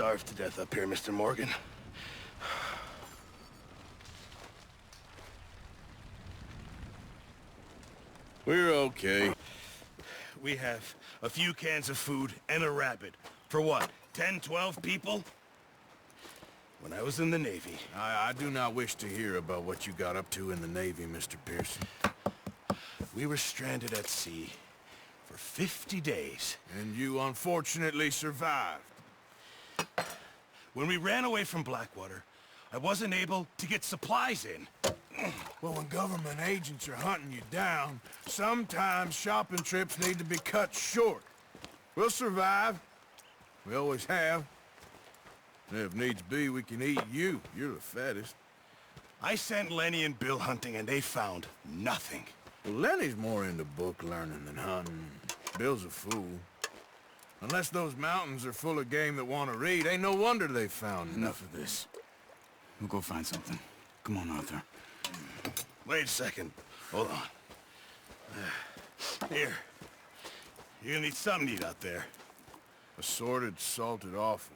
starve to death up here, Mr. Morgan. We're okay. We have a few cans of food and a rabbit. For what, 10, 12 people? When I was in the Navy... I do not wish to hear about what you got up to in the Navy, Mr. Pearson. We were stranded at sea for 50 days. And you unfortunately survived. When we ran away from Blackwater, I wasn't able to get supplies in. Well, when government agents are hunting you down, sometimes shopping trips need to be cut short. We'll survive. We always have. And if needs be, we can eat you. You're the fattest. I sent Lenny and Bill hunting, and they found nothing. Well, Lenny's more into book learning than hunting. Bill's a fool. Unless those mountains are full of game that want to read, ain't no wonder they found Enough of this. We'll go find something. Come on, Arthur. Wait a second. Hold on. Here. You're gonna need something to eat out there. Assorted, salted offal.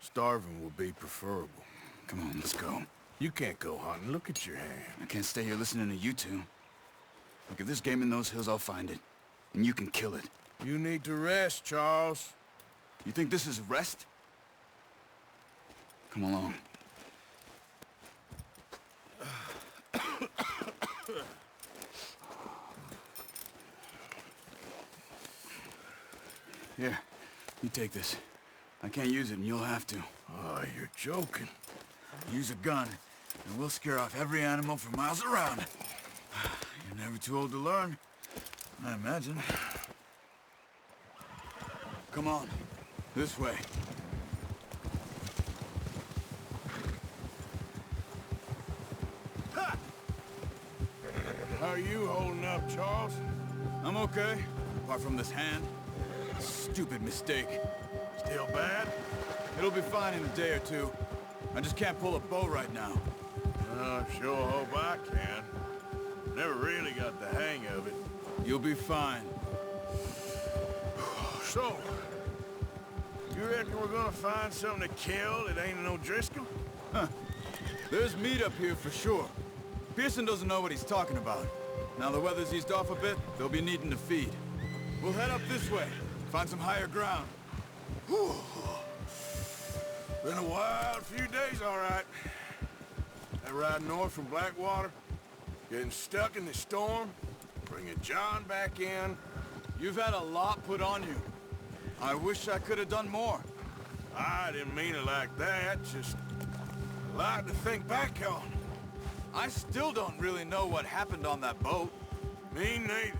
Starving will be preferable. Come on, let's go. You can't go hunting. Look at your hand. I can't stay here listening to you two. Look, if there's game in those hills, I'll find it. And you can kill it. You need to rest, Charles. You think this is rest? Come along. Here, you take this. I can't use it, and you'll have to. Oh, you're joking. Use a gun, and we'll scare off every animal for miles around. You're never too old to learn, I imagine. Come on, this way. Ha! How are you holding up, Charles? I'm okay, apart from this hand. Stupid mistake. Still bad? It'll be fine in a day or two. I just can't pull a bow right now. I sure hope I can. Never really got the hang of it. You'll be fine. So, you reckon we're gonna find something to kill that ain't no Driscoll? Huh. There's meat up here for sure. Pearson doesn't know what he's talking about. Now the weather's eased off a bit, they'll be needing to feed. We'll head up this way, find some higher ground. Whew. Been a wild few days, all right. That ride north from Blackwater, getting stuck in the storm, bringing John back in. You've had a lot put on you. I wish I could have done more. I didn't mean it like that, just a lot to think back on. I still don't really know what happened on that boat. Me neither.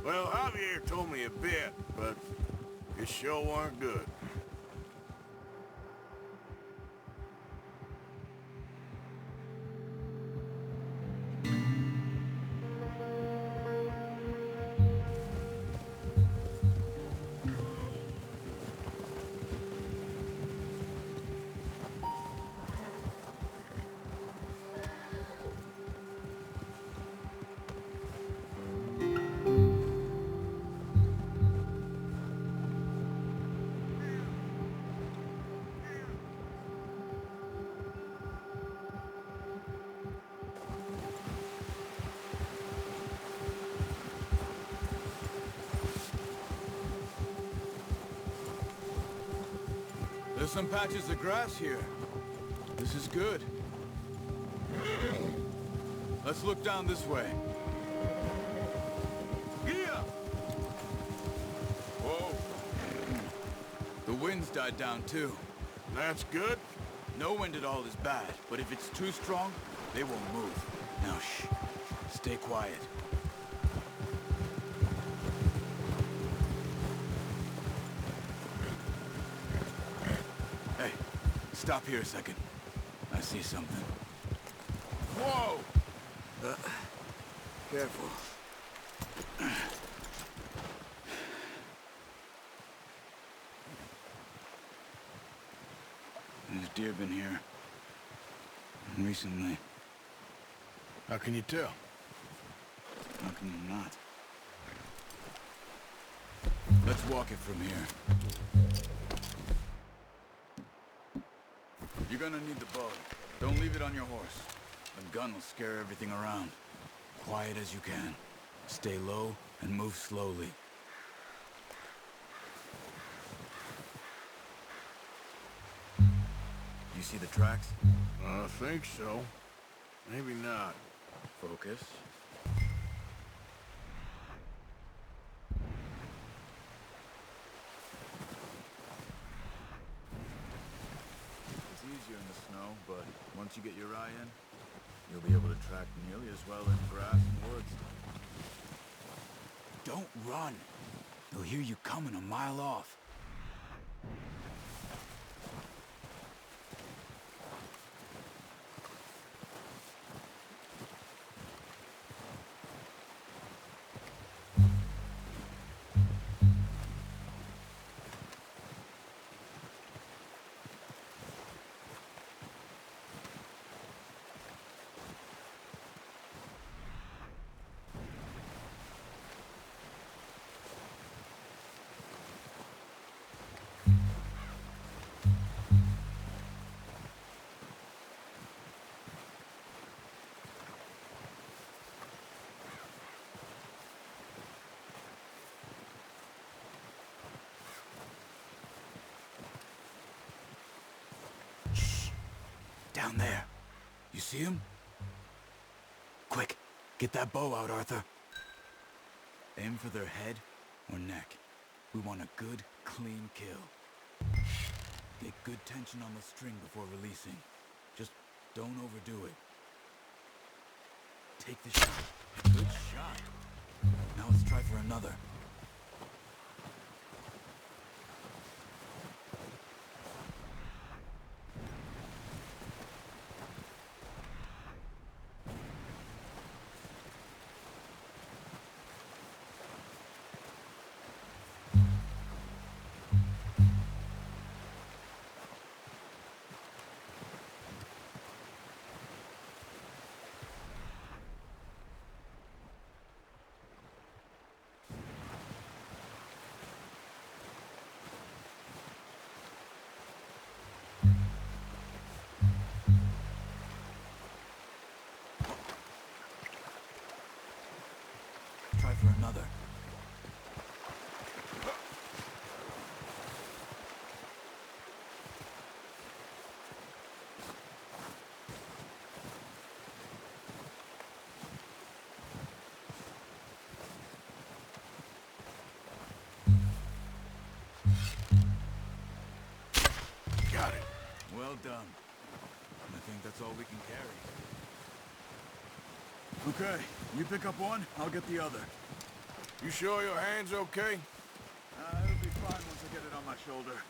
Well, Javier told me a bit, but it sure weren't good. There's some patches of grass here. This is good. Let's look down this way. Yeah! Whoa, The wind's died down too. that's good. No wind at all is bad, but if it's too strong, they won't move. Now shh. Stay quiet. Hey, stop here a second. I see something. Whoa! Careful. There's deer been here. Recently. How can you tell? How can you not? Let's walk it from here. You're gonna need the bow. Don't leave it on your horse. The gun will scare everything around. Quiet as you can. Stay low and move slowly. You see the tracks? I think so. Maybe not. Focus. It's easier in the snow, but once you get your eye in, you'll be able to track nearly as well in grass and woods. Don't run. They'll hear you coming a mile off. Down there. You see him? Quick, get that bow out, Arthur. Aim for their head or neck. We want a good, clean kill. Get good tension on the string before releasing. Just don't overdo it. Take the shot. Good shot. Now let's try for another. Try for another. Got it. Well done. I think that's all we can carry. Okay, you pick up one, I'll get the other. You sure your hand's okay? It'll be fine once I get it on my shoulder.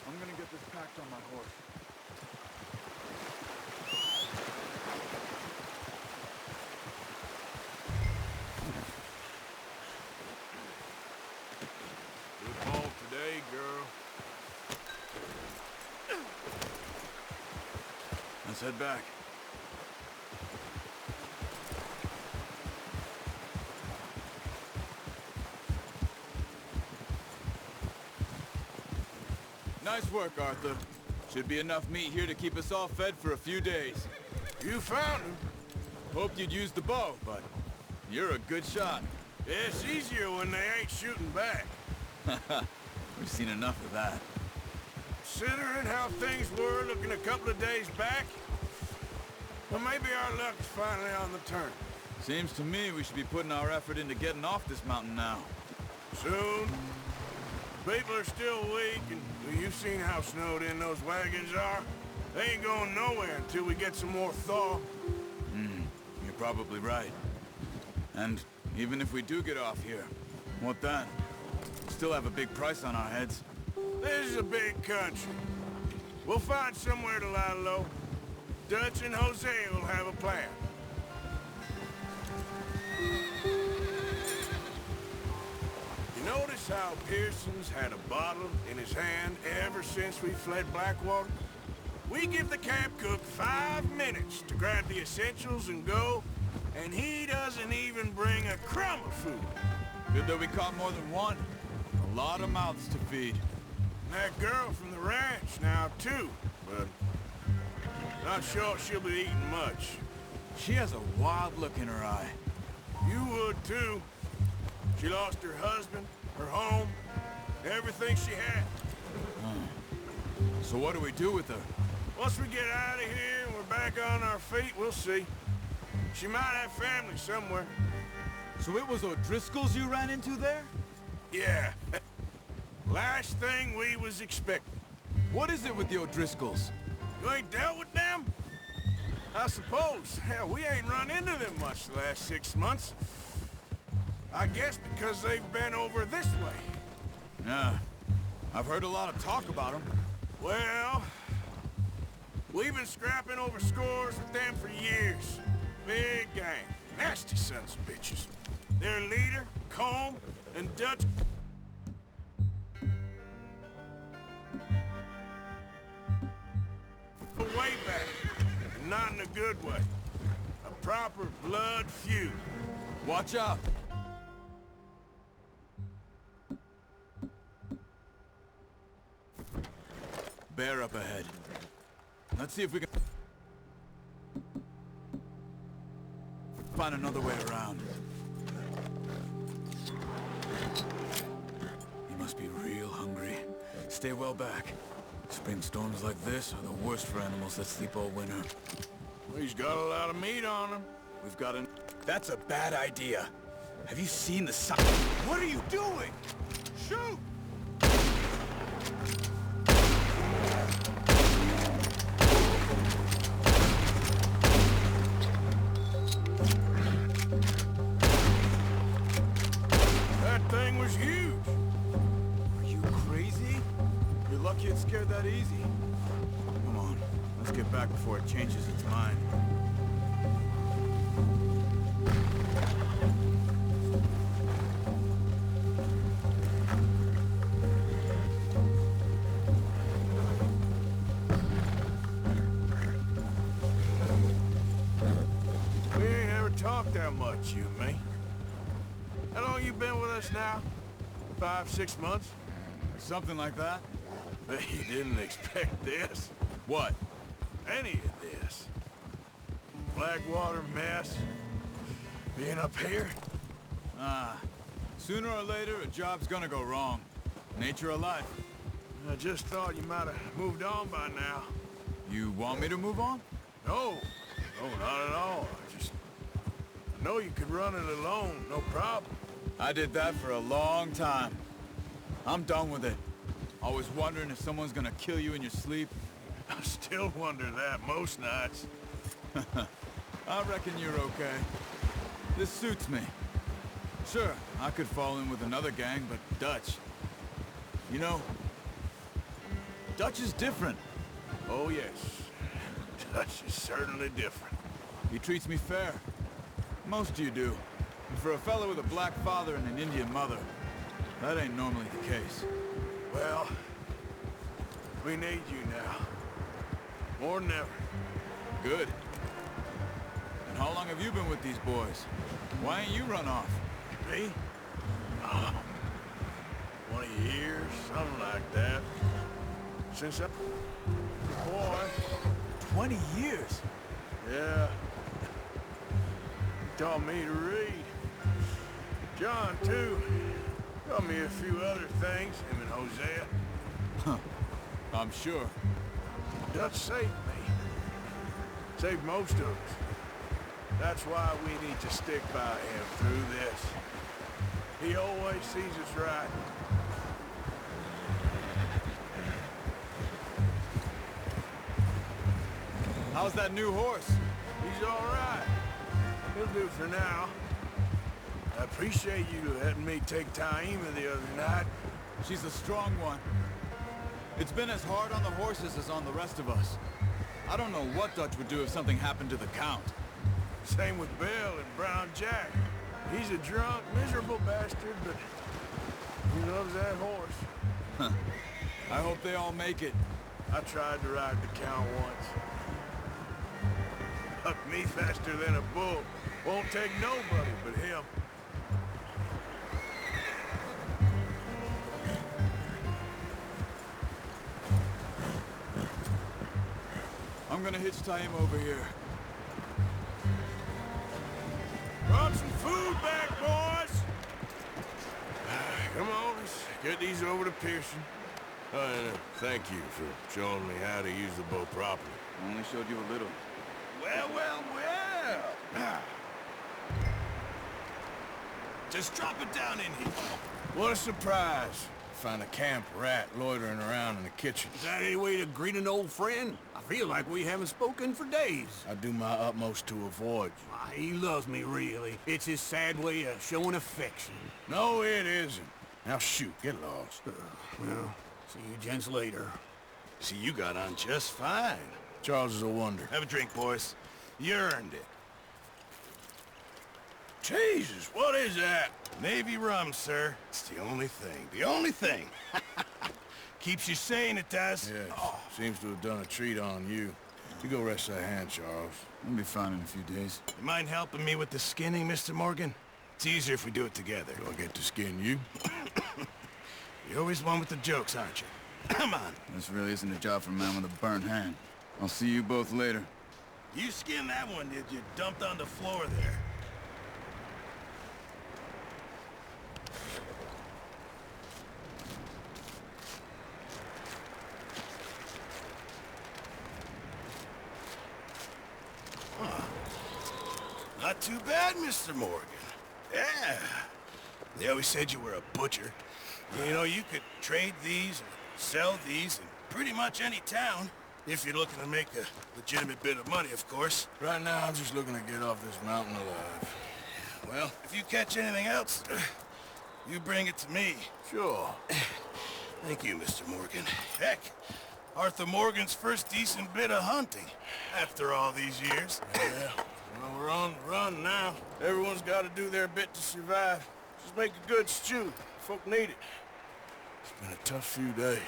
I'm gonna get this packed on my horse. Good haul today, girl. Let's head back. Nice work, Arthur. Should be enough meat here to keep us all fed for a few days. You found him. Hoped you'd use the bow, but you're a good shot. Yeah, it's easier when they ain't shooting back. We've seen enough of that. Considering how things were looking a couple of days back, well, maybe our luck's finally on the turn. Seems to me we should be putting our effort into getting off this mountain now. Soon. People are still weak, and well, you've seen how snowed in those wagons are. They ain't going nowhere until we get some more thaw. You're probably right. And even if we do get off here, what then? Still have a big price on our heads. This is a big country. We'll find somewhere to lie low. Dutch and Hosea will have a plan. Sal Pearson's had a bottle in his hand ever since we fled Blackwater. We give the camp cook 5 minutes to grab the essentials and go, and he doesn't even bring a crumb of food. Good that we caught more than one. A lot of mouths to feed. And that girl from the ranch now, too, but not sure she'll be eating much. She has a wild look in her eye. You would, too. She lost her husband, her home, everything she had. So what do we do with her? Once we get out of here and we're back on our feet, we'll see. She might have family somewhere. So it was O'Driscoll's you ran into there? Yeah. Last thing we was expecting. What is it with the O'Driscolls? You ain't dealt with them? I suppose. Hell, we ain't run into them much the last 6 months. I guess because they've been over this way. Yeah. I've heard a lot of talk about them. Well, we've been scrapping over scores with them for years. Big gang. Nasty sons of bitches. Their leader, Combe, and Dutch... way back. And not in a good way. A proper blood feud. Watch out! Bear up ahead. Let's see if we can find another way around. He must be real hungry. Stay well back. Spring storms like this are the worst for animals that sleep all winter. He's got a lot of meat on him. We've got an... That's a bad idea. Have you seen the sign? What are you doing? Shoot! That thing was huge. Are you crazy? You're lucky it scared that easy. Come on, let's get back before it changes its mind. We ain't ever talked that much, you and me. How long you been with us now? 5, 6 months? Something like that? Bet you didn't expect this. What? Any of this. Blackwater mess. Being up here. Sooner or later, a job's gonna go wrong. Nature of life. I just thought you might have moved on by now. You want me to move on? No. No, not at all. I know you could run it alone, no problem. I did that for a long time. I'm done with it. Always wondering if someone's gonna kill you in your sleep. I still wonder that most nights. I reckon you're okay. This suits me. Sure, I could fall in with another gang, but Dutch... You know, Dutch is different. Oh, yes. Dutch is certainly different. He treats me fair. Most of you do. And for a fellow with a black father and an Indian mother, that ain't normally the case. Well, we need you now. More than ever. Good. And how long have you been with these boys? Why ain't you run off? Me? Oh, 20 years, something like that. Since I was a boy. 20 years? Yeah. He taught me to read. John, too. Taught me a few other things, him and Hosea. Huh. I'm sure. Dutch saved me. Saved most of us. That's why we need to stick by him through this. He always sees us right. How's that new horse? He's all right. He'll do for now. I appreciate you letting me take Taima the other night. She's a strong one. It's been as hard on the horses as on the rest of us. I don't know what Dutch would do if something happened to the Count. Same with Bill and Brown Jack. He's a drunk, miserable bastard, but He loves that horse. I hope they all make it. I tried to ride the count once. Hucked me faster than a bull. Won't take nobody but him. I'm gonna hitch tie him over here. Brought some food back, boys! Come on, let's get these over to Pearson. And thank you for showing me how to use the bow properly. I only showed you a little. Well, well, well. Just drop it down in here. What a surprise. Find a camp rat loitering around in the kitchen. Is that any way to greet an old friend? I feel like we haven't spoken for days. I do my utmost to avoid you. Why, he loves me, really. It's his sad way of showing affection. No, it isn't. Now shoot, get lost. Well, see you gents later. See, you got on just fine. Charles is a wonder. Have a drink, boys. You earned it. Jesus, what is that? Navy rum, sir. It's the only thing. The only thing. Keeps you sane, it does. Yes, seems to have done a treat on you. You go rest that hand, Charles. I'll be fine in a few days. You mind helping me with the skinning, Mr. Morgan? It's easier if we do it together. Do I get to skin you? You're always one with the jokes, aren't you? Come on. This really isn't a job for a man with a burnt hand. I'll see you both later. You skinned that one, did you? Dumped on the floor there. Not too bad, Mr. Morgan. Yeah. They always said you were a butcher. You know, you could trade these or sell these in pretty much any town. If you're looking to make a legitimate bit of money, of course. Right now, I'm just looking to get off this mountain alive. Well, if you catch anything else, you bring it to me. Sure. Thank you, Mr. Morgan. Heck, Arthur Morgan's first decent bit of hunting after all these years. Yeah. Well, we're on the run now. Everyone's got to do their bit to survive. Just make a good stew. Folk need it. It's been a tough few days.